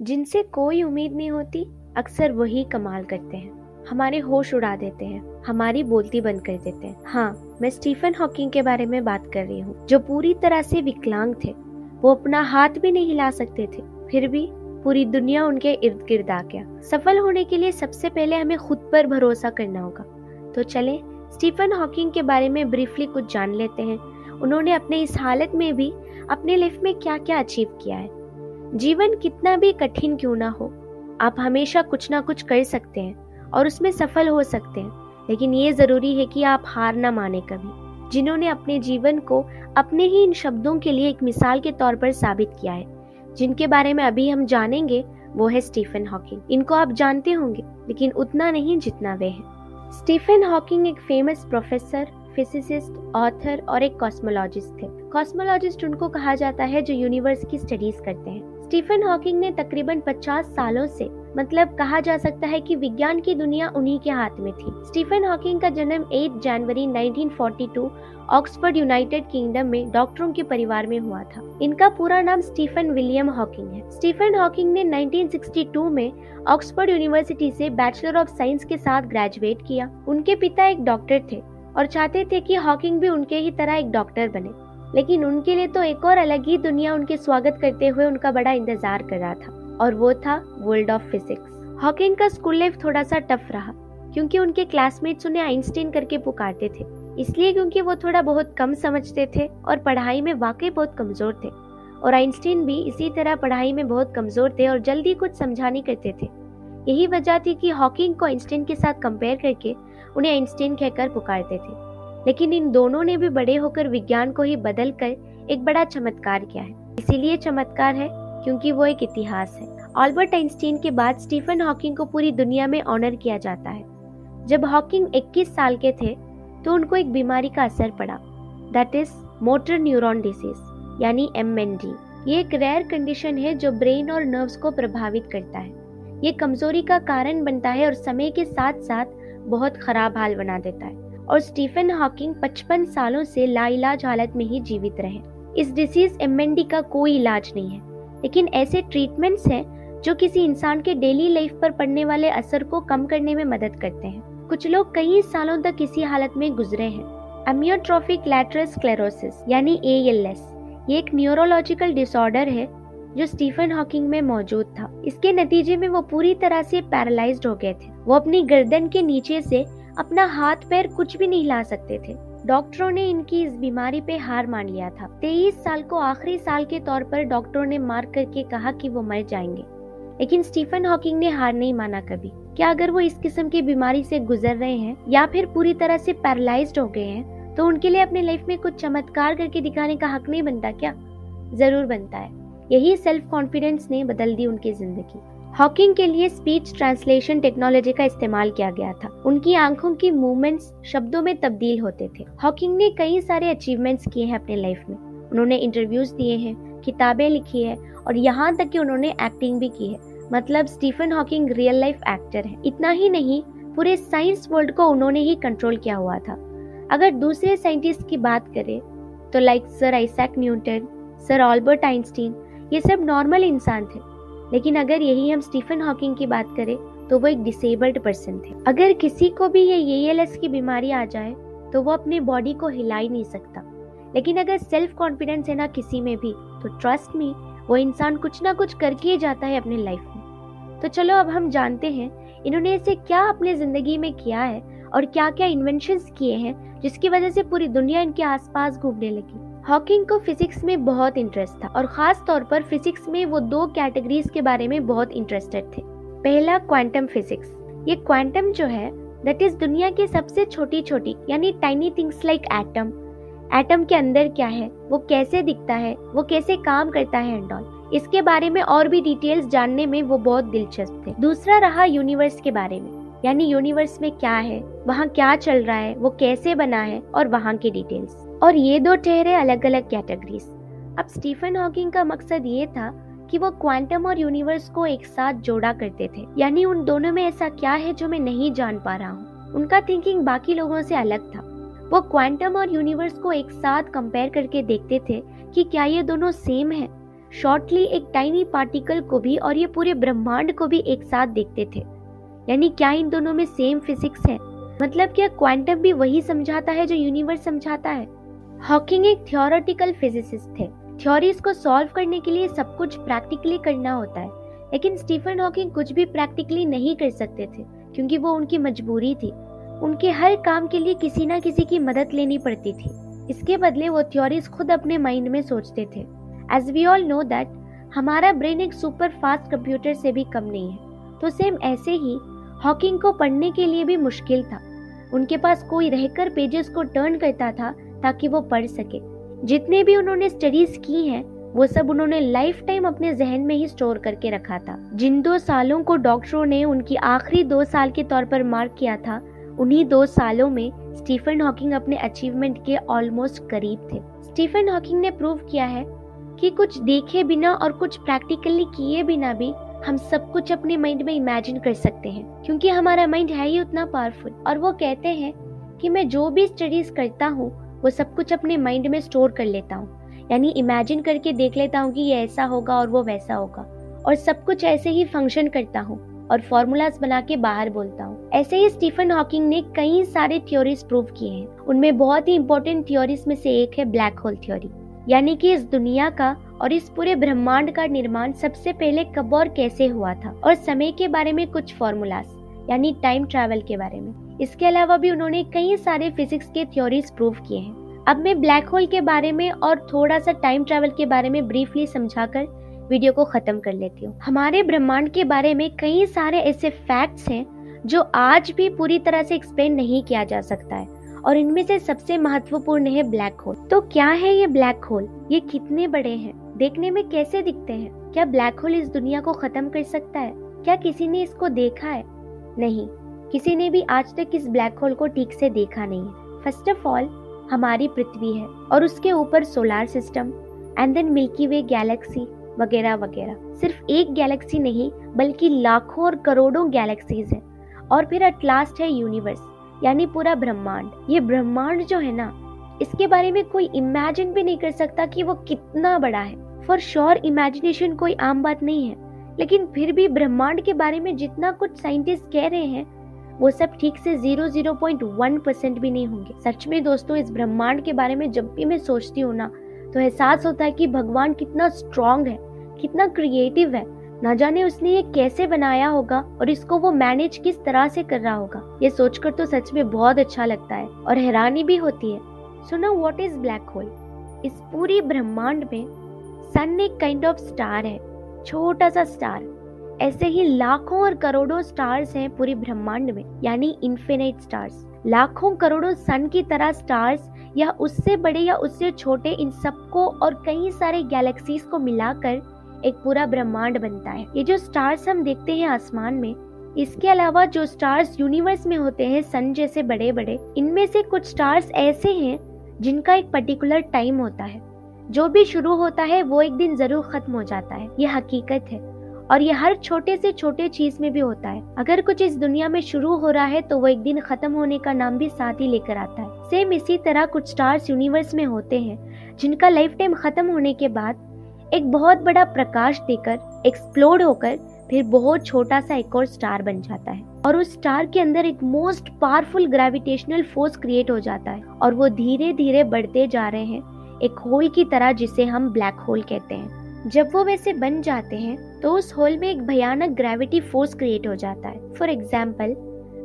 जिनसे कोई उम्मीद नहीं होती, अक्सर वही कमाल करते हैं, हमारे होश उड़ा देते हैं, हमारी बोलती बंद कर देते हैं। हाँ, मैं स्टीफन हॉकिंग के बारे में बात कर रही हूँ, जो पूरी तरह से विकलांग थे। वो अपना हाथ भी नहीं हिला सकते थे, फिर भी पूरी दुनिया उनके इर्द गिर्द आ गया। सफल होने के लिए सबसे पहले हमें खुद पर भरोसा करना होगा। तो चलें स्टीफन हॉकिंग के बारे में ब्रीफली कुछ जान लेते हैं। उन्होंने अपने इस हालत में भी अपने लाइफ में क्या क्या अचीव किया है। जीवन कितना भी कठिन क्यों ना हो, आप हमेशा कुछ ना कुछ कर सकते हैं और उसमें सफल हो सकते हैं। लेकिन ये जरूरी है कि आप हार ना माने कभी। जिन्होंने अपने जीवन को अपने ही इन शब्दों के लिए एक मिसाल के तौर पर साबित किया है, जिनके बारे में अभी हम जानेंगे, वो है स्टीफन हॉकिंग। इनको आप जानते होंगे, लेकिन उतना नहीं जितना वे हैं। स्टीफन हॉकिंग एक फेमस प्रोफेसर, फिजिसिस्ट, ऑथर और एक कॉस्मोलॉजिस्ट थे। कॉस्मोलॉजिस्ट उनको कहा जाता है जो यूनिवर्स की स्टडीज करते हैं। स्टीफन हॉकिंग ने तकरीबन 50 सालों से, मतलब कहा जा सकता है कि विज्ञान की दुनिया उन्हीं के हाथ में थी। स्टीफन हॉकिंग का जन्म 8 जनवरी 1942 ऑक्सफोर्ड, यूनाइटेड किंगडम में डॉक्टरों के परिवार में हुआ था। इनका पूरा नाम स्टीफन विलियम हॉकिंग है। स्टीफन हॉकिंग ने 1962 में ऑक्सफोर्ड यूनिवर्सिटी से बैचलर ऑफ साइंस के साथ ग्रेजुएट किया। उनके पिता एक डॉक्टर थे और चाहते थे कि हॉकिंग भी उनके ही तरह एक डॉक्टर बने, लेकिन उनके लिए तो एक और अलग ही दुनिया उनके स्वागत करते हुए उनका बड़ा इंतजार कर रहा था, और वो था वर्ल्ड ऑफ फिजिक्स। हॉकिंग का स्कूल लाइफ थोड़ा सा टफ रहा, क्योंकि उनके क्लासमेट्स उन्हें आइंस्टीन करके पुकारते थे। इसलिए क्योंकि वो थोड़ा बहुत कम समझते थे और पढ़ाई में वाकई बहुत कमजोर थे, और आइंस्टीन भी इसी तरह पढ़ाई में बहुत कमजोर थे और जल्दी कुछ समझा नहीं करते थे। यही वजह थी कि हॉकिंग को आइंस्टीन के साथ कंपेयर करके उन्हें आइंस्टीन कहकर पुकारते थे। लेकिन इन दोनों ने भी बड़े होकर विज्ञान को ही बदल कर एक बड़ा चमत्कार किया है। इसीलिए चमत्कार है क्योंकि वो एक इतिहास है। अल्बर्ट आइंस्टीन के बाद स्टीफन हॉकिंग को पूरी दुनिया में ऑनर किया जाता है। जब हॉकिंग 21 साल के थे तो उनको एक बीमारी का असर पड़ा, that is motor neuron disease, यानी MND। ये एक रेयर कंडीशन है जो ब्रेन और नर्व्स को प्रभावित करता है। ये कमजोरी का कारण बनता है और समय के साथ साथ बहुत खराब हाल बना देता है। और स्टीफन हॉकिंग 55 सालों से लाइलाज हालत में ही जीवित रहे। इस डिसीज MND का कोई इलाज नहीं है, लेकिन ऐसे ट्रीटमेंट्स हैं जो किसी इंसान के डेली लाइफ पर पड़ने वाले असर को कम करने में मदद करते हैं। कुछ लोग कई सालों तक इसी हालत में गुजरे हैं। अमियोट्रोफिक लैटरल स्क्लेरोसिस यानी ALS, ये एक न्यूरोलॉजिकल डिसऑर्डर है जो स्टीफन हॉकिंग में मौजूद था। इसके नतीजे में वो पूरी तरह से पैरालाइज्ड हो गए थे। वो अपनी गर्दन के नीचे से अपना हाथ पैर कुछ भी नहीं हिला सकते थे। डॉक्टरों ने इनकी इस बीमारी पे हार मान लिया था। 23 साल को आखिरी साल के तौर पर डॉक्टरों ने मार्क करके कहा कि वो मर जाएंगे, लेकिन स्टीफन हॉकिंग ने हार नहीं माना कभी। क्या अगर वो इस किस्म की बीमारी से गुजर रहे हैं या फिर पूरी तरह से पैरालाइज्ड हो गए हैं, तो उनके लिए अपने लाइफ में कुछ चमत्कार करके दिखाने का हक नहीं बनता क्या? जरूर बनता है। यही सेल्फ कॉन्फिडेंस ने बदल दी उनकी जिंदगी। हॉकिंग के लिए स्पीच ट्रांसलेशन टेक्नोलॉजी का इस्तेमाल किया गया था। उनकी आंखों की मूवमेंट्स शब्दों में तब्दील होते थे। हॉकिंग ने कई सारे अचीवमेंट्स किए हैं अपने लाइफ में। उन्होंने इंटरव्यूज दिए हैं, किताबें लिखी है और यहाँ तक कि उन्होंने एक्टिंग भी की है। मतलब Stephen Hawking real life actor है। इतना ही नहीं, पूरे साइंस वर्ल्ड को उन्होंने ही कंट्रोल किया हुआ था। अगर दूसरे साइंटिस्ट की बात करें तो like sir Isaac Newton, sir Albert Einstein, ये सब नॉर्मल इंसान थे। लेकिन अगर यही हम स्टीफन हॉकिंग की बात करें तो वो एक डिसेबल्ड पर्सन थे। अगर किसी को भी ये ALS की बीमारी आ जाए तो वो अपने बॉडी को हिला ही नहीं सकता। लेकिन अगर सेल्फ कॉन्फिडेंस है ना किसी में भी, तो ट्रस्ट मी, वो इंसान कुछ ना कुछ करके ही जाता है अपने लाइफ में। तो चलो अब हम जानते हैं इन्होंने ऐसे क्या अपने जिंदगी में किया है और क्या क्या इन्वेंशंस किए हैं जिसकी वजह से पूरी दुनिया इनके आसपास घूमने लगी। हॉकिंग को फिजिक्स में बहुत इंटरेस्ट था और खास तौर पर फिजिक्स में वो 2 कैटेगरीज के बारे में बहुत इंटरेस्टेड थे। पहला क्वांटम फिजिक्स। ये क्वांटम जो है दैट इज दुनिया की सबसे छोटी छोटी यानी tiny things like atom. Atom के अंदर क्या है, वो कैसे दिखता है, वो कैसे काम करता है एंड ऑल, इसके बारे में और भी डिटेल्स जानने में वो बहुत दिलचस्प थे। दूसरा रहा यूनिवर्स के बारे में, यानी यूनिवर्स में क्या है, वहाँ क्या चल रहा है, वो कैसे बना है और वहाँ की डिटेल्स। और ये 2 ठहरे अलग अलग कैटेगरीज। अब स्टीफन हॉकिंग का मकसद ये था कि वो क्वांटम और यूनिवर्स को एक साथ जोड़ा करते थे, यानी उन दोनों में ऐसा क्या है जो मैं नहीं जान पा रहा हूँ। उनका थिंकिंग बाकी लोगों से अलग था। वो क्वांटम और यूनिवर्स को एक साथ कंपेयर करके देखते थे कि क्या ये दोनों सेम है, शॉर्टली एक टाइनी पार्टिकल को भी और ये पूरे ब्रह्मांड को भी एक साथ देखते थे। यानी क्या इन दोनों में सेम फिजिक्स है? मतलब क्या क्वांटम भी वही समझाता है जो यूनिवर्स समझाता है? हॉकिंग एक थियोरेटिकल फिजिसिस्ट थे। थ्योरीज को सॉल्व करने के लिए सब कुछ प्रैक्टिकली करना होता है, लेकिन स्टीफन हॉकिंग कुछ भी प्रैक्टिकली नहीं कर सकते थे क्योंकि वो उनकी मजबूरी थी। उनके हर काम के लिए किसी ना किसी की मदद लेनी पड़ती थी। इसके बदले वो थ्योरीज खुद अपने माइंड में सोचते थे। As we all know that हमारा ब्रेन एक सुपर फास्ट कंप्यूटर से भी कम नहीं है, तो सेम ऐसे ही हॉकिंग को पढ़ने के लिए भी मुश्किल था। उनके पास कोई रहकर पेजेस को टर्न करता था ताकि वो पढ़ सके। जितने भी उन्होंने स्टडीज की हैं, वो सब उन्होंने लाइफ टाइम अपने जहन में ही स्टोर करके रखा था। जिन 2 सालों को डॉक्टरों ने उनकी आखिरी 2 साल के तौर पर मार्क किया था, उन्हीं 2 सालों में स्टीफन हॉकिंग अपने अचीवमेंट के ऑलमोस्ट करीब थे। स्टीफन हॉकिंग ने प्रूव किया है कि कुछ देखे बिना और कुछ प्रैक्टिकली किए बिना भी हम सब कुछ अपने माइंड में इमेजिन कर सकते हैं, क्योंकि हमारा माइंड है ही उतना पावरफुल। और वो कहते हैं कि मैं जो भी स्टडीज करता हूँ वो सब कुछ अपने माइंड में स्टोर कर लेता हूँ, यानी इमेजिन करके देख लेता हूँ कि ये ऐसा होगा और वो वैसा होगा, और सब कुछ ऐसे ही फंक्शन करता हूँ और फॉर्मूलाज बना के बाहर बोलता हूँ। ऐसे ही स्टीफन हॉकिंग ने कई सारे थ्योरीज प्रूव किए हैं। उनमें बहुत ही इंपॉर्टेंट थ्योरीज में से एक है ब्लैक होल थ्योरी, यानी कि इस दुनिया का और इस पूरे ब्रह्मांड का निर्माण सबसे पहले कब और कैसे हुआ था, और समय के बारे में कुछ फॉर्मूलाज यानी टाइम ट्रैवल के बारे में। इसके अलावा भी उन्होंने कई सारे फिजिक्स के थ्योरीज प्रूव किए हैं। अब मैं ब्लैक होल के बारे में और थोड़ा सा टाइम ट्रैवल के बारे में ब्रीफली समझाकर वीडियो को खत्म कर लेती हूँ। हमारे ब्रह्मांड के बारे में कई सारे ऐसे फैक्ट्स हैं जो आज भी पूरी तरह से एक्सप्लेन नहीं किया जा सकता है, और इनमें से सबसे महत्वपूर्ण है ब्लैक होल। तो क्या है ये ब्लैक होल? ये कितने बड़े हैं? देखने में कैसे दिखते हैं? क्या ब्लैक होल इस दुनिया को खत्म कर सकता है? क्या किसी ने इसको देखा है? नहीं, किसी ने भी आज तक इस ब्लैक होल को ठीक से देखा नहीं है। फर्स्ट ऑफ ऑल हमारी पृथ्वी है और उसके ऊपर solar system and then Milky Way galaxy वगैरह वगैरह। सिर्फ एक गैलेक्सी नहीं बल्कि लाखों और करोड़ों गैलेक्सीज हैं। और फिर एट लास्ट है यूनिवर्स, यानी पूरा ब्रह्मांड। ये ब्रह्मांड जो है ना, इसके बारे में कोई इमेजिन भी नहीं कर सकता कि वो कितना बड़ा है। फॉर श्योर इमेजिनेशन कोई आम बात नहीं है, लेकिन फिर भी ब्रह्मांड के बारे में जितना कुछ साइंटिस्ट कह रहे हैं वो सब ठीक से 0.1% भी नहीं होंगे। सच में दोस्तों, इस ब्रह्मांड के बारे में जब भी मैं सोचती हूँ ना, तो एहसास होता है कि भगवान कितना स्ट्रॉन्ग है, कितना क्रिएटिव है। ना जाने उसने ये कैसे बनाया होगा और इसको वो मैनेज किस तरह से कर रहा होगा। ये सोचकर तो सच में बहुत अच्छा लगता है और हैरानी भी होती है। So now what is black hole? इस पूरी ब्रह्मांड में सन एक काइंड ऑफ स्टार है, छोटा सा स्टार। ऐसे ही लाखों और करोड़ों स्टार्स हैं पूरी ब्रह्मांड में, यानी इन्फिनिट स्टार्स। लाखों करोड़ों सन की तरह स्टार्स या उससे बड़े या उससे छोटे, इन सबको और कई सारे गैलेक्सीज को मिलाकर एक पूरा ब्रह्मांड बनता है। ये जो स्टार्स हम देखते हैं आसमान में, इसके अलावा जो स्टार्स यूनिवर्स में होते हैं सन जैसे बड़े बड़े, इनमें से कुछ स्टार्स ऐसे हैं जिनका एक पर्टिकुलर टाइम होता है। जो भी शुरू होता है वो एक दिन जरूर खत्म हो जाता है। ये हकीकत है और ये हर छोटे से छोटे चीज में भी होता है। अगर कुछ इस दुनिया में शुरू हो रहा है तो वो एक दिन खत्म होने का नाम भी साथ ही लेकर आता है। सेम इसी तरह कुछ स्टार्स यूनिवर्स में होते हैं जिनका लाइफ टाइम खत्म होने के बाद एक बहुत बड़ा प्रकाश देकर एक्सप्लोड होकर फिर बहुत छोटा सा एक और स्टार बन जाता है, और उस स्टार के अंदर एक most powerful gravitational force create हो जाता है और वो धीरे धीरे बढ़ते जा रहे हैं एक होल की तरह, जिसे हम ब्लैक होल कहते हैं। जब वो वैसे बन जाते हैं तो उस होल में एक भयानक ग्रेविटी फोर्स क्रिएट हो जाता है। फॉर एग्जाम्पल,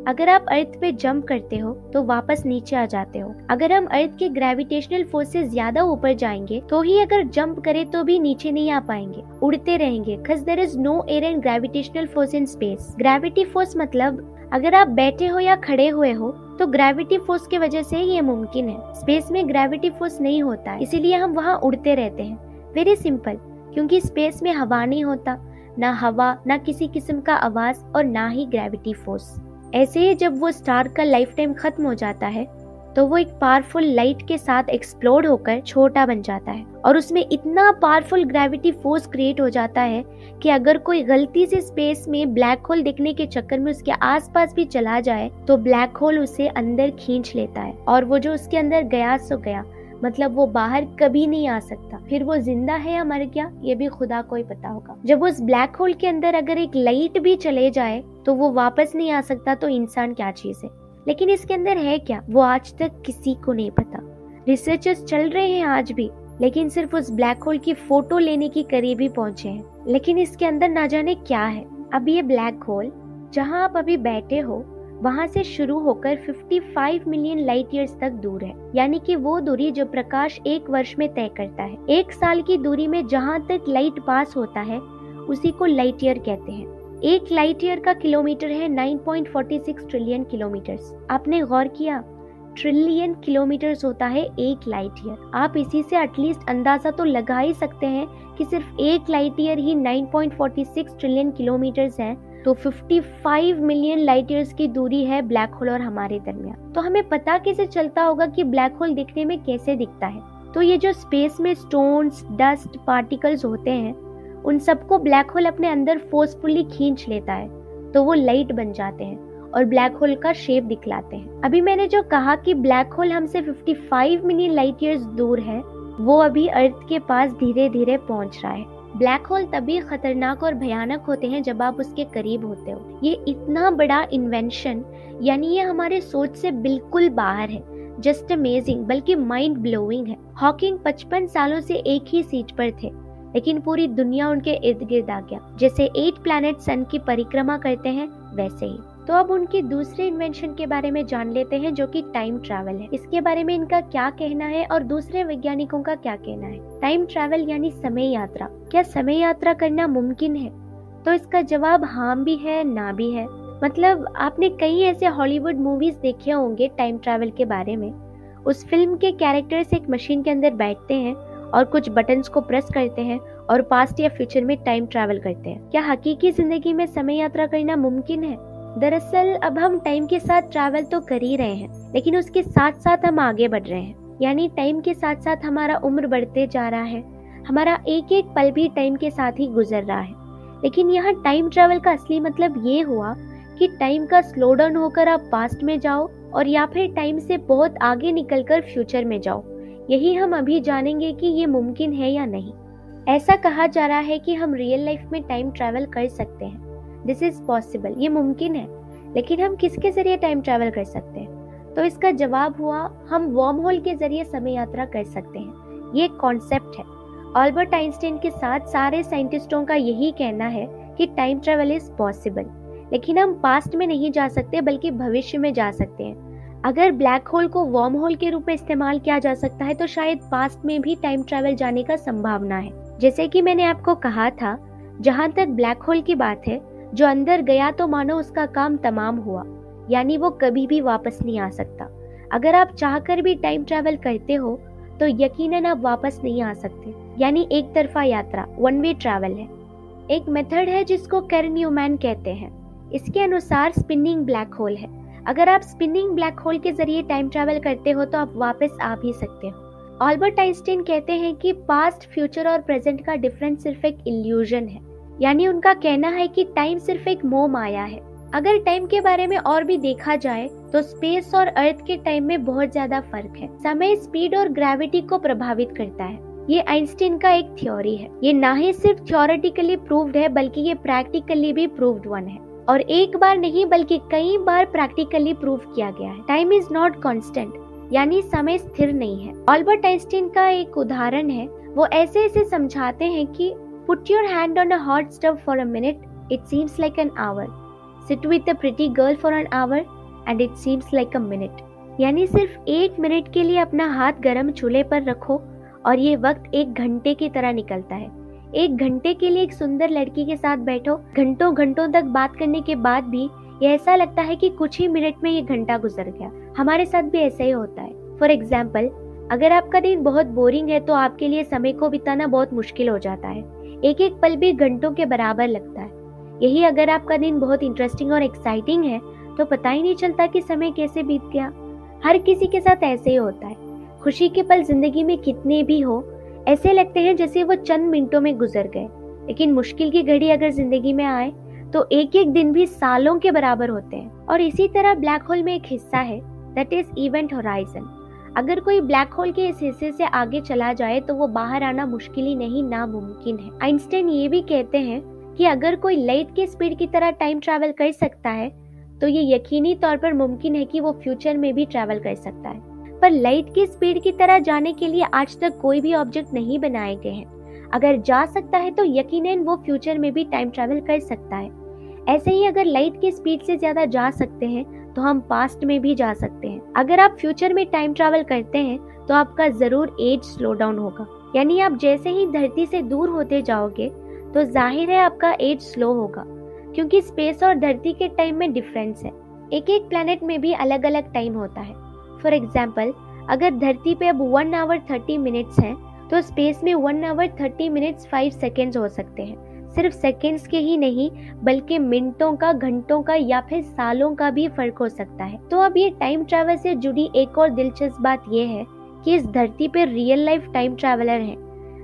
अगर आप अर्थ पे जंप करते हो तो वापस नीचे आ जाते हो। अगर हम अर्थ के ग्रेविटेशनल फोर्स से ज्यादा ऊपर जाएंगे तो ही अगर जंप करें तो भी नीचे नहीं आ पाएंगे, उड़ते रहेंगे, because there is no air and gravitational force in space। Gravity force मतलब अगर आप बैठे हो या खड़े हुए हो तो ग्रेविटी फोर्स की वजह से ये मुमकिन है। स्पेस में ग्रेविटी फोर्स नहीं होता है, इसीलिए हम वहाँ उड़ते रहते हैं। वेरी सिंपल, क्योंकि स्पेस में हवा नहीं होता, ना हवा, ना किसी किस्म का आवाज और ना ही ग्रेविटी फोर्स। ऐसे ही जब वो स्टार का लाइफ टाइम खत्म हो जाता है तो वो एक पावरफुल लाइट के साथ एक्सप्लोड होकर छोटा बन जाता है, और उसमें इतना पावरफुल ग्रेविटी फोर्स क्रिएट हो जाता है कि अगर कोई गलती से स्पेस में ब्लैक होल देखने के चक्कर में उसके आसपास भी चला जाए तो ब्लैक होल उसे अंदर खींच लेता है, और वो जो उसके अंदर गया सो गया, मतलब वो बाहर कभी नहीं आ सकता। फिर वो जिंदा है या मर गया ये भी खुदा को ही पता होगा। जब उस ब्लैक होल के अंदर अगर एक लाइट भी चले जाए तो वो वापस नहीं आ सकता, तो इंसान क्या चीज है। लेकिन इसके अंदर है क्या, वो आज तक किसी को नहीं पता। रिसर्चर्स चल रहे हैं आज भी, लेकिन सिर्फ उस ब्लैक होल की फोटो लेने के करीब ही पहुंचे हैं। लेकिन इसके अंदर ना जाने क्या है। अब ये ब्लैक होल जहां आप अभी बैठे हो वहां से शुरू होकर 55 मिलियन लाइट ईयर्स तक दूर है, यानी कि वो दूरी जो प्रकाश एक वर्ष में तय करता है। एक साल की दूरी में जहां तक लाइट पास होता है उसी को लाइट ईयर कहते हैं। एक लाइट ईयर का किलोमीटर है 9.46 ट्रिलियन किलोमीटर्स। आपने गौर किया, ट्रिलियन किलोमीटर्स होता है एक लाइट ईयर। आप इसी से एटलीस्ट अंदाजा तो लगा ही सकते हैं कि सिर्फ एक लाइट ईयर ही 9.46 ट्रिलियन किलोमीटर्स है, तो 55 मिलियन लाइट ईयर्स की दूरी है ब्लैक होल और हमारे दरमियान। तो हमें पता कैसे चलता होगा कि ब्लैक होल दिखने में कैसे दिखता है। तो ये जो स्पेस में स्टोन्स, डस्ट, पार्टिकल्स होते हैं उन सबको ब्लैक होल अपने अंदर फोर्सफुली खींच लेता है, तो वो लाइट बन जाते हैं और ब्लैक होल का शेप दिखलाते हैं। अभी मैंने जो कहा कि ब्लैक होल हमसे 55 मिलियन लाइट ईयर्स दूर है, वो अभी अर्थ के पास धीरे धीरे पहुंच रहा है। ब्लैक होल तभी खतरनाक और भयानक होते हैं जब आप उसके करीब होते हो। ये इतना बड़ा इन्वेंशन, यानी ये हमारे सोच से बिल्कुल बाहर है, जस्ट अमेजिंग, बल्कि माइंड ब्लोइंग है। हॉकिंग 55 सालों से एक ही सीट पर थे, लेकिन पूरी दुनिया उनके इर्द गिर्द आ गया। जैसे 8 प्लैनेट सन की परिक्रमा करते हैं वैसे ही। तो अब उनकी दूसरे इन्वेंशन के बारे में जान लेते हैं, जो कि टाइम ट्रैवल है। इसके बारे में इनका क्या कहना है और दूसरे वैज्ञानिकों का क्या कहना है। टाइम ट्रैवल यानी समय यात्रा। क्या समय यात्रा करना मुमकिन है? तो इसका जवाब हाँ भी है, ना भी है। मतलब आपने कई ऐसे हॉलीवुड मूवीज देखे होंगे टाइम ट्रैवल के बारे में। उस फिल्म के कैरेक्टर्स एक मशीन के अंदर बैठते हैं और कुछ बटन्स को प्रेस करते हैं और पास्ट या फ्यूचर में टाइम ट्रैवल करते हैं। क्या हकीकी जिंदगी में समय यात्रा करना मुमकिन है? दरअसल अब हम टाइम के साथ ट्रैवल तो कर ही रहे हैं, लेकिन उसके साथ साथ हम आगे बढ़ रहे हैं। यानी टाइम के साथ साथ हमारा उम्र बढ़ते जा रहा है, हमारा एक एक पल भी टाइम के साथ ही गुजर रहा है। लेकिन यहाँ टाइम ट्रैवल का असली मतलब ये हुआ कि टाइम का स्लो डाउन होकर आप पास्ट में जाओ और या फिर टाइम से बहुत आगे निकलकर फ्यूचर में जाओ। यही हम अभी जानेंगे कि ये मुमकिन है या नहीं। ऐसा कहा जा रहा है कि हम रियल लाइफ में टाइम ट्रैवल कर सकते हैं। दिस इज पॉसिबल, ये मुमकिन है। लेकिन हम किसके जरिए टाइम ट्रैवल कर सकते हैं? तो इसका जवाब हुआ, हम वर्म होल के जरिए समय यात्रा कर सकते हैं। ये एक कॉन्सेप्ट है। अल्बर्ट आइंस्टाइन के साथ सारे साइंटिस्टों का यही कहना है कि टाइम ट्रैवल इज पॉसिबल। लेकिन हम पास्ट में नहीं जा सकते, बल्कि भविष्य में जा सकते हैं। अगर ब्लैक होल को वर्म होल के रूप में इस्तेमाल किया जा सकता है, तो शायद पास्ट में भी टाइम ट्रैवल जाने का संभावना है। जैसे कि मैंने आपको कहा था, जहां तक ब्लैक होल की बात है, जो अंदर गया तो मानो उसका काम तमाम हुआ, यानी वो कभी भी वापस नहीं आ सकता। अगर आप चाहकर भी टाइम ट्रैवल करते हो तो यकीनन आप वापस नहीं आ सकते, यानी एक तरफा यात्रा, वन वे ट्रैवल है। एक मेथड है जिसको केर्न न्यूमैन कहते हैं। इसके अनुसार स्पिनिंग ब्लैक होल है। अगर आप स्पिनिंग ब्लैक होल के जरिए टाइम ट्रैवल करते हो तो आप वापस आ भी सकते हो। अल्बर्ट आइंस्टाइन कहते हैं कि पास्ट, फ्यूचर और प्रेजेंट का डिफरेंस सिर्फ एक इल्यूजन है, यानी उनका कहना है कि टाइम सिर्फ एक मोह माया है। अगर टाइम के बारे में और भी देखा जाए तो स्पेस और अर्थ के टाइम में बहुत ज्यादा फर्क है। समय स्पीड और ग्रेविटी को प्रभावित करता है। ये आइंस्टाइन का एक थ्योरी है। ये ना ही सिर्फ थ्योरेटिकली प्रूव्ड है, बल्कि ये प्रैक्टिकली भी प्रूव्ड वन है। और एक बार नहीं बल्कि कई बार प्रैक्टिकली प्रूव किया गया है। टाइम इज नॉट कांस्टेंट, यानी समय स्थिर नहीं है। अल्बर्ट आइंस्टाइन का एक उदाहरण है। वो ऐसे ऐसे समझाते हैं कि put your hand on a hot stove for a minute, it seems like an hour. Sit with a pretty girl for an hour and it seems like a minute. यानी सिर्फ 1 मिनट के लिए अपना हाथ गर्म चूल्हे पर रखो और ये वक्त 1 घंटे की तरह निकलता है। 1 घंटे के लिए एक सुंदर लड़की के साथ बैठो, घंटों घंटों तक बात करने के बाद भी ये ऐसा लगता है कि कुछ ही मिनट में ये घंटा गुजर गया। हमारे साथ भी ऐसा ही होता है। फॉर एग्जाम्पल, अगर आपका दिन बहुत बोरिंग है तो आपके लिए समय को बिताना बहुत मुश्किल हो जाता है। एक एक पल भी घंटों के बराबर लगता है। यही अगर आपका दिन बहुत इंटरेस्टिंग और एक्साइटिंग है तो पता ही नहीं चलता कि समय कैसे बीत गया। हर किसी के साथ ऐसे ही होता है। खुशी के पल जिंदगी में कितने भी हो, ऐसे लगते हैं जैसे वो चंद मिनटों में गुजर गए। लेकिन मुश्किल की घड़ी अगर जिंदगी में आए तो एक एक दिन भी सालों के बराबर होते हैं। और इसी तरह ब्लैक होल में एक हिस्सा है, दैट इज इवेंट होराइजन। अगर कोई ब्लैक होल के इस हिस्से से आगे चला जाए तो वो बाहर आना मुश्किल ही नहीं नामुमकिन है। आइंस्टाइन ये भी कहते हैं कि अगर कोई लाइट की स्पीड की तरह टाइम ट्रैवल कर सकता है तो ये यकीनी तौर पर मुमकिन है कि वो फ्यूचर में भी ट्रैवल कर सकता है। पर लाइट की स्पीड की तरह जाने के लिए आज तक कोई भी ऑब्जेक्ट नहीं बनाए गए हैं। अगर जा सकता है तो यकीनन वो फ्यूचर में भी टाइम ट्रैवल कर सकता है। ऐसे ही अगर लाइट की स्पीड से ज्यादा जा सकते हैं तो हम पास्ट में भी जा सकते हैं। अगर आप फ्यूचर में टाइम ट्रैवल करते हैं तो आपका जरूर एज स्लो डाउन होगा, यानी आप जैसे ही धरती से दूर होते जाओगे तो जाहिर है आपका एज स्लो होगा, क्योंकि स्पेस और धरती के टाइम में डिफरेंस है। एक एक प्लेनेट में भी अलग अलग टाइम होता है। फॉर एग्जाम्पल, अगर धरती पे अब 1 आवर 30 मिनट्स है तो स्पेस में 1 आवर 30 मिनट्स 5 सेकेंड्स हो सकते हैं। सिर्फ सेकेंड्स के ही नहीं बल्कि मिनटों का, घंटों का या फिर सालों का भी फर्क हो सकता है। तो अब ये टाइम ट्रैवल से जुड़ी एक और दिलचस्प बात ये है कि इस धरती पे रियल लाइफ टाइम ट्रैवलर हैं।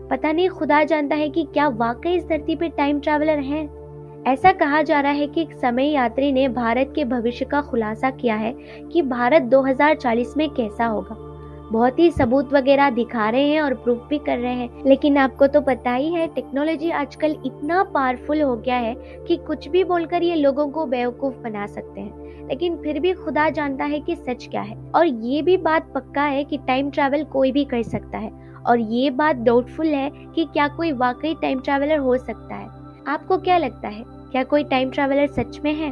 पता नहीं खुदा जानता है कि क्या वाकई इस धरती पे टाइम ट्रैवलर हैं। ऐसा कहा जा रहा है कि एक समय यात्री ने भारत के भविष्य का खुलासा किया है कि भारत 2040 में कैसा होगा। बहुत ही सबूत वगैरह दिखा रहे हैं और प्रूफ भी कर रहे हैं, लेकिन आपको तो पता ही है टेक्नोलॉजी आजकल इतना पावरफुल हो गया है कि कुछ भी बोलकर ये लोगों को बेवकूफ बना सकते हैं। लेकिन फिर भी खुदा जानता है कि सच क्या है। और ये भी बात पक्का है कि टाइम ट्रैवल कोई भी कर सकता है, और ये बात डाउटफुल है कि क्या कोई वाकई टाइम ट्रैवलर हो सकता है। आपको क्या लगता है, क्या कोई टाइम ट्रैवलर सच में है?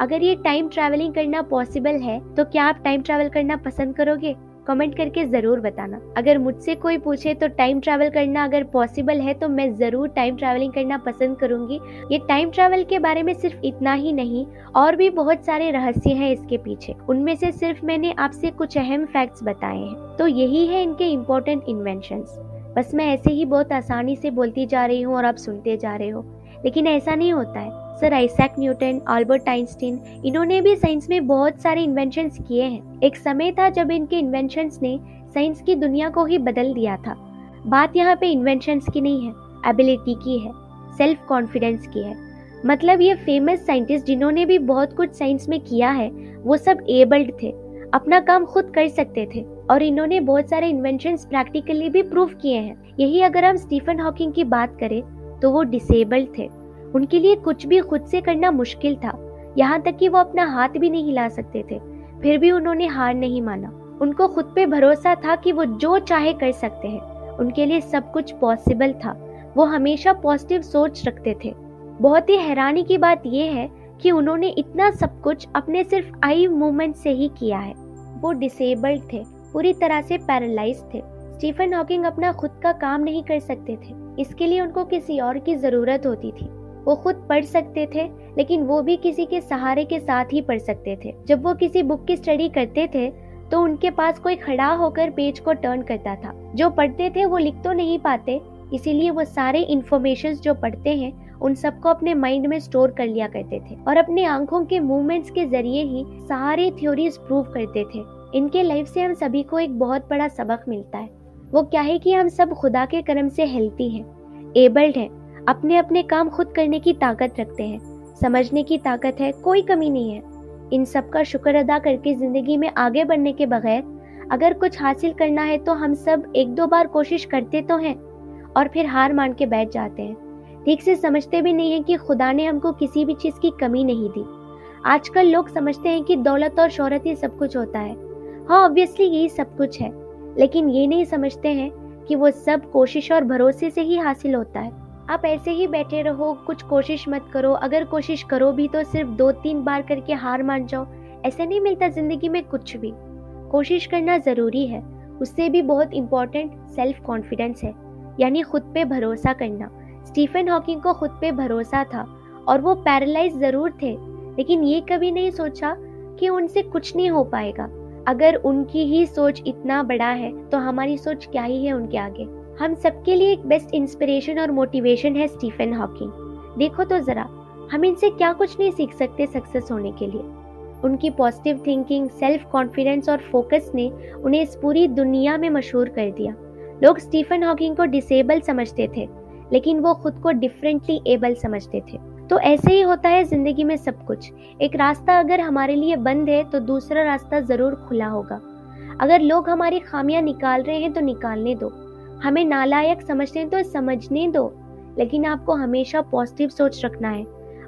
अगर ये टाइम ट्रैवलिंग करना पॉसिबल है तो क्या आप टाइम ट्रैवल करना पसंद करोगे? कमेंट करके जरूर बताना। अगर मुझसे कोई पूछे तो टाइम ट्रैवल करना अगर पॉसिबल है तो मैं जरूर टाइम ट्रैवलिंग करना पसंद करूंगी। ये टाइम ट्रैवल के बारे में सिर्फ इतना ही नहीं, और भी बहुत सारे रहस्य हैं इसके पीछे। उनमें से सिर्फ मैंने आपसे कुछ अहम फैक्ट्स बताए हैं। तो यही है इनके इम्पोर्टेंट इन्वेंशंस। बस मैं ऐसे ही बहुत आसानी से बोलती जा रही हूँ और आप सुनते जा रहे हो, लेकिन ऐसा नहीं होता है। Sir Isaac Newton, Albert Einstein, इन्होंने भी साइंस में बहुत सारे इन्वेंशंस किए हैं। एक समय था जब इनके इन्वेंशंस ने साइंस की दुनिया को ही बदल दिया था। बात यहाँ पे इन्वेंशंस की नहीं है, एबिलिटी की है, सेल्फ कॉन्फिडेंस की है। मतलब ये फेमस साइंटिस्ट जिन्होंने भी बहुत कुछ साइंस में किया है वो सब एबल्ड थे, अपना काम खुद कर सकते थे, और इन्होंने बहुत सारे इन्वेंशंस प्रैक्टिकली भी प्रूव किए हैं। यही अगर हम स्टीफन हॉकिंग की बात करें तो वो डिसेबल्ड थे। उनके लिए कुछ भी खुद से करना मुश्किल था, यहाँ तक कि वो अपना हाथ भी नहीं हिला सकते थे। फिर भी उन्होंने हार नहीं माना। उनको खुद पे भरोसा था कि वो जो चाहे कर सकते हैं। उनके लिए सब कुछ पॉसिबल था। वो हमेशा पॉजिटिव सोच रखते थे। बहुत ही हैरानी की बात यह है कि उन्होंने इतना सब कुछ अपने सिर्फ आई मूवमेंट से ही किया है। वो डिसेबल्ड थे, पूरी तरह से पैरालाइज थे। स्टीफन हॉकिंग अपना खुद का काम नहीं कर सकते थे, इसके लिए उनको किसी और की जरूरत होती थी। वो खुद पढ़ सकते थे, लेकिन वो भी किसी के सहारे के साथ ही पढ़ सकते थे। जब वो किसी बुक की स्टडी करते थे तो उनके पास कोई खड़ा होकर पेज को टर्न करता था। जो पढ़ते थे वो लिख तो नहीं पाते, इसीलिए वो सारे इंफॉर्मेशंस जो पढ़ते हैं उन सबको अपने माइंड में स्टोर कर लिया करते थे, और अपने आंखों के मूवमेंट्स के जरिए ही सारी थ्योरीज प्रूव करते थे। इनके लाइफ से हम सभी को एक बहुत बड़ा सबक मिलता है। वो क्या है कि हम सब खुदा के करम से हेल्थी हैं, एबल्ड हैं, अपने अपने काम खुद करने की ताकत रखते हैं, समझने की ताकत है, कोई कमी नहीं है। इन सब का शुक्र अदा करके जिंदगी में आगे बढ़ने के बगैर अगर कुछ हासिल करना है तो हम सब 1-2 बार कोशिश करते तो हैं और फिर हार मान के बैठ जाते हैं। ठीक से समझते भी नहीं है कि खुदा ने हमको किसी भी चीज की कमी नहीं दी। आजकल लोग समझते हैं कि दौलत और शोहरत ही सब कुछ होता है। हाँ, ऑब्वियसली यही सब कुछ है, लेकिन ये नहीं समझते हैं कि वो सब कोशिश और भरोसे से ही हासिल होता है। आप ऐसे ही बैठे रहो, कुछ कोशिश मत करो। अगर कोशिश करो भी तो सिर्फ 2-3 बार करके हार मान जाओ। ऐसे नहीं मिलता जिंदगी में कुछ भी। कोशिश करना जरूरी है। उससे भी बहुत इम्पोर्टेंट सेल्फ कॉन्फिडेंस है, यानी खुद पे भरोसा करना। स्टीफन हॉकिंग को खुद पे भरोसा था और वो पैरालाइज जरूर थे, लेकिन ये कभी नहीं सोचा कि उनसे कुछ नहीं हो पाएगा। अगर उनकी ही सोच इतना बड़ा है तो हमारी सोच क्या ही है उनके आगे। हम सबके लिए एक बेस्ट इंस्पिरेशन और मोटिवेशन है स्टीफन हॉकिंग। देखो तो जरा, हम इनसे क्या कुछ नहीं सीख सकते सक्सेस होने के लिए। उनकी पॉजिटिव थिंकिंग, सेल्फ कॉन्फिडेंस और फोकस ने उन्हें इस पूरी दुनिया में मशहूर कर दिया। लोग स्टीफन हॉकिंग को डिसेबल समझते थे, लेकिन वो खुद को डिफरेंटली एबल समझते थे। तो ऐसे ही होता है जिंदगी में सब कुछ। एक रास्ता अगर हमारे लिए बंद है तो दूसरा रास्ता जरूर खुला होगा। अगर लोग हमारी खामियां निकाल रहे हैं तो निकालने दो, हमें नालायक समझते हैं तो समझने दो, लेकिन आपको हमेशा पॉजिटिव सोच रखना है।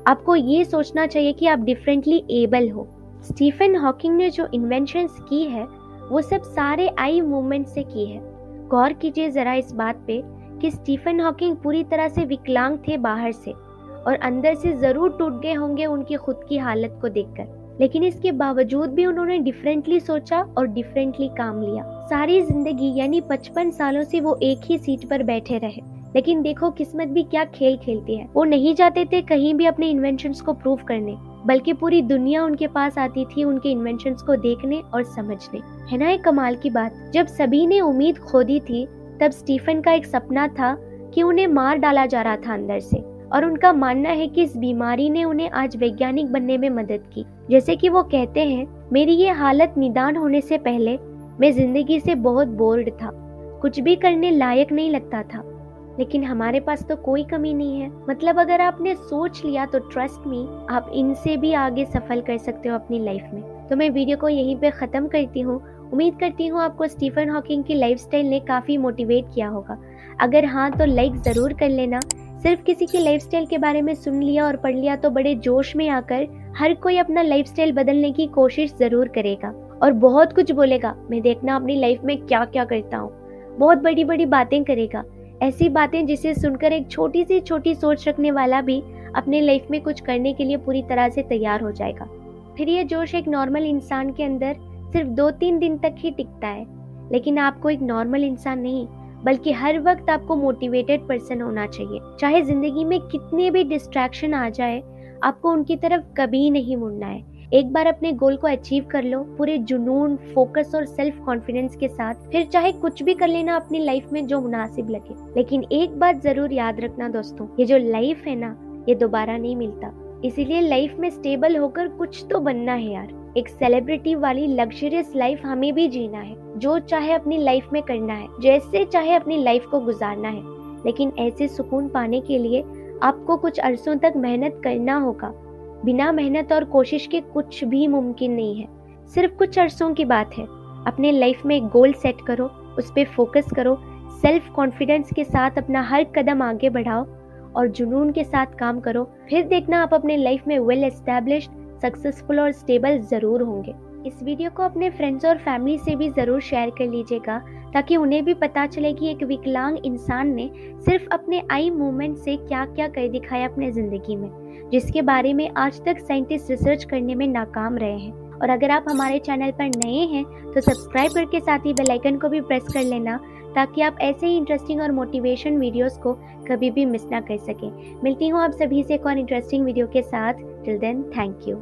आपको ये सोचना चाहिए कि आप डिफरेंटली एबल हो। स्टीफन हॉकिंग ने जो इन्वेंशंस की है वो सब सारे आई मूवमेंट से की है। गौर कीजिए जरा इस बात पे कि स्टीफन हॉकिंग पूरी तरह से विकलांग थे बाहर से, और अंदर से जरूर टूट गए होंगे उनकी खुद की हालत को देखकर, लेकिन इसके बावजूद भी उन्होंने डिफरेंटली सोचा और डिफरेंटली काम लिया। सारी जिंदगी यानी 55 सालों से वो एक ही सीट पर बैठे रहे, लेकिन देखो किस्मत भी क्या खेल खेलती है। वो नहीं जाते थे कहीं भी अपने इन्वेंशंस को प्रूव करने, बल्कि पूरी दुनिया उनके पास आती थी उनके इन्वेंशंस को देखने और समझने। है ना एक कमाल की बात। जब सभी ने उम्मीद खो दी थी, तब स्टीफन का एक सपना था कि उन्हें मार डाला जा रहा था अंदर से, और उनका मानना है कि इस बीमारी ने उन्हें आज वैज्ञानिक बनने में मदद की। जैसे कि वो कहते हैं, मेरी ये हालत निदान होने से पहले मैं जिंदगी से बहुत बोर्ड था, कुछ भी करने लायक नहीं लगता था, लेकिन हमारे पास तो कोई कमी नहीं है। मतलब अगर आपने सोच लिया तो ट्रस्ट मी, आप इनसे भी आगे सफल कर सकते हो अपनी लाइफ में। तो मैं वीडियो को यहीं पे खत्म करती हूँ। उम्मीद करती हूँ आपको स्टीफन हॉकिंग की लाइफस्टाइल ने काफी मोटिवेट किया होगा। अगर हाँ तो लाइक जरूर कर लेना। सिर्फ किसी की लाइफस्टाइल के बारे में सुन लिया और पढ़ लिया तो बड़े जोश में आकर हर कोई अपना लाइफस्टाइल बदलने की कोशिश जरूर करेगा और बहुत कुछ बोलेगा, मैं देखना अपनी लाइफ में क्या क्या करता हूँ, बहुत बड़ी बड़ी बातें करेगा। ऐसी बातें जिसे सुनकर एक छोटी सी छोटी सोच रखने वाला भी अपने लाइफ में कुछ करने के लिए पूरी तरह से तैयार हो जाएगा। फिर ये जोश एक नॉर्मल इंसान के अंदर सिर्फ 2-3 दिन तक ही टिकता है, लेकिन आपको एक नॉर्मल इंसान नहीं बल्कि हर वक्त आपको मोटिवेटेड पर्सन होना चाहिए। चाहे जिंदगी में कितने भी डिस्ट्रैक्शन आ जाए, आपको उनकी तरफ कभी नहीं मुड़ना है। एक बार अपने गोल को अचीव कर लो पूरे जुनून, फोकस और सेल्फ कॉन्फिडेंस के साथ, फिर चाहे कुछ भी कर लेना अपनी लाइफ में जो मुनासिब लगे। लेकिन एक बात जरूर याद रखना दोस्तों, ये जो लाइफ है ना, ये दोबारा नहीं मिलता। इसीलिए लाइफ में स्टेबल होकर कुछ तो बनना है यार। एक सेलिब्रिटी वाली लग्जरियस लाइफ हमें भी जीना है, जो चाहे अपनी लाइफ में करना है, जैसे चाहे अपनी लाइफ को गुजारना है। लेकिन ऐसे सुकून पाने के लिए आपको कुछ अरसों तक मेहनत करना होगा। बिना मेहनत और कोशिश के कुछ भी मुमकिन नहीं है। सिर्फ कुछ अरसों की बात है। अपने लाइफ में एक गोल सेट करो, उस पर फोकस करो, सेल्फ कॉन्फिडेंस के साथ अपना हर कदम आगे बढ़ाओ और जुनून के साथ काम करो। फिर देखना आप अपने लाइफ में वेल एस्टैब्लिश्ड, सक्सेसफुल और स्टेबल जरूर होंगे। इस वीडियो को अपने फ्रेंड्स और फैमिली से भी जरूर शेयर कर लीजिएगा, ताकि उन्हें भी पता चले कि एक विकलांग इंसान ने सिर्फ अपने आई मूवमेंट से क्या क्या कर दिखाया अपने जिंदगी में, जिसके बारे में आज तक साइंटिस्ट रिसर्च करने में नाकाम रहे हैं। और अगर आप हमारे चैनल पर नए हैं तो सब्सक्राइब करके साथ ही बेल आइकन को भी प्रेस कर लेना, ताकि आप ऐसे ही इंटरेस्टिंग और मोटिवेशन वीडियोस को कभी भी मिस ना कर सकें। मिलती हूँ आप सभी से एक और इंटरेस्टिंग वीडियो के साथ। Till then, thank you.